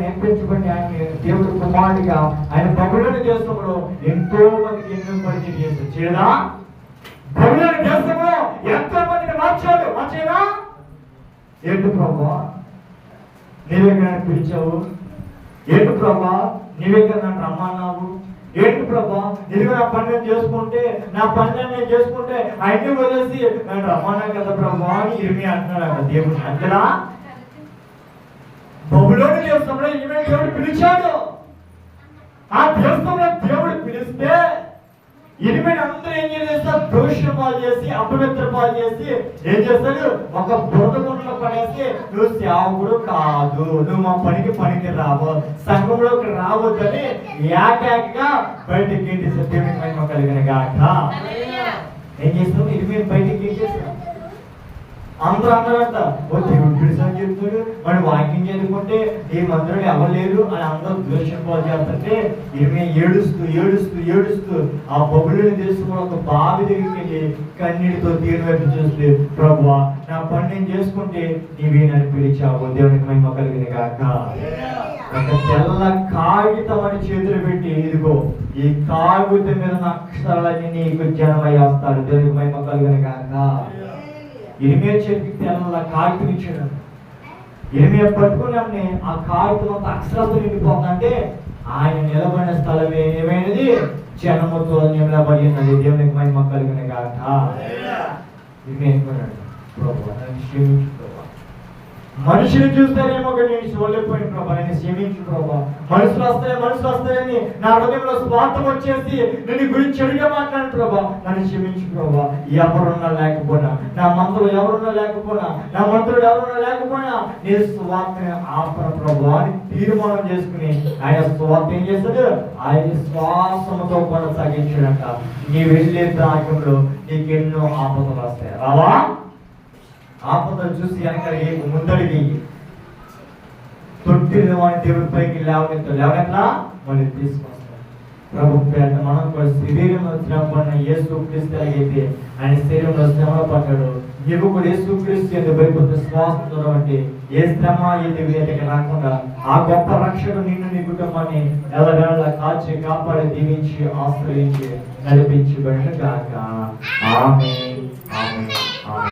ఏర్పించబడి ఆయన దేవుడు కుమారుడిగా ఆయన బబులోను దేశంలో ఎంతో మందికి ఎన్నో పరిచయం చేశాడు. చేయడా? బబులోను దేశంలో ఎంతో మందిని మార్చేనా? ఏంటి ప్రభా నీవే నన్ను పిలిచావు? ఏంటి ప్రభా నీవే నన్ను రమ్మన్నావు? ఏంటి ప్రభా నిలువ నా పని నా పని నేను చేసుకుంటే అన్ని వదిలేసి నన్ను రమ్మన్నా కదా ప్రభా అని ఇర్మియా అంటున్నాడు కదా దేవుడు. అంతేనా? బబులోను దేశంలో ఇర్మియా దేవుడు పిలిచాడు. ఆ దేశంలో దేవుడు పిలిస్తే ఇర్మియా అందరూ ఏం చేస్తారు? దోషం పాలు చేసి అపవిత్ర పాలు చేసి ఏం చేస్తాడు? ఒక బురద గుంటలో పడేసి నువ్వు సేవకుడు కాదు, నువ్వు మా పనికి రావు, సంఘంలోకి రావద్దని ఏకాకిగా బయటికి గెంటేసి దేవునికి మహిమ కలిగిన గాక. ఏం చేస్తావు? ఇర్మియా బయటికి గెంటేసాడు. అందరూ అన్నారంట, ఓ దేవుడు పిలిచాను చెప్తాడు, వాడు వాక్యం చదువుకుంటే ఈ మందిరంలో ఎవరు లేరు అని అందరూ ద్వేషం పాలు చేస్తుంటే ఇర్మియా ఏడుస్తూ ఆ బబులోను దేశంలో ఒక బావి దగ్గరికి వెళ్ళి కన్నీటితో తీరు వైపు చూస్తే, ప్రభువా నా పని నేను చేసుకుంటే నీవే నన్ను పిలిచావు, దేవునికి మహిమ కలిగిన గాక. ఒక తెల్ల కాగితం అని చేతులు పెట్టి, ఇదిగో ఈ కాగితం మీద అక్షరాలన్నీ నీకు జనమై వస్తాడు, దేవునికి మహిమ కలిగిన గాక. ఇర్మియా చేతికి తెల్ల కాగితం ఇచ్చాడు. ఇర్మియా పట్టుకుని ఆ కాగితం అంతా అక్షరాలతో నిండిపోతుందంటే ఆయన నిలబడిన స్థలమే ఏమైనది? జనముతో నిలబడినది, దేవునికి మహిమ కలిగిన గాక. ఇర్మియా అనుకున్నాడు, ప్రభువా నన్ను క్షమించు ప్రభువా, మనుషులు చూస్తారేమో కానీ నేను చూడలేకపోయిన ప్రభా, నేను క్షమించు ప్రభా. మనుషులు వస్తాయని నా హృదయంలో స్వార్థం వచ్చేసి నేను గురించి చెడుగా మాట్లాడు ప్రభా, నన్ను క్షమించు ప్రభా. ఎవరున్నా లేకపోయినా, నా మంత్రులు ఎవరున్నా లేకపోయినా, నా మంత్రులు ఎవరున్నా లేకపోయినా నేను స్వార్థని ఆపర ప్రభా అని తీర్మానం చేసుకుని ఆయన స్వార్థం ఏం చేస్తాడు? ఆయన శ్వాసంతో కొనసాగించాడంట. నీ వెళ్ళే దాకంలో నీకు ఎన్నో ఆపదలు వస్తాయి. రావా? ఆపదలు చూసి వెనక ముందడిగి తొట్టిన వాడి దేవుడి పైకి లేవనెట్లా మళ్ళీ తీసుకొస్తాడు. ప్రభు పేట మనం కూడా శరీరంలో శ్రమ పడిన యేసు క్రీస్తు అయితే ఆయన శరీరంలో శ్రమ పడ్డాడు. నువ్వు కూడా యేసు క్రీస్తు ఎందుకు భయపడుతూ శ్వాస అంటే ఏ శ్రమ ఏది వేటకి రాకుండా ఆ గొప్ప రక్షకుడు నిన్ను నీ కుటుంబాన్ని ఎల్లవేళ కాచి కాపాడి దీవించి ఆశ్రయించి నడిపించి గాక. ఆమేన్.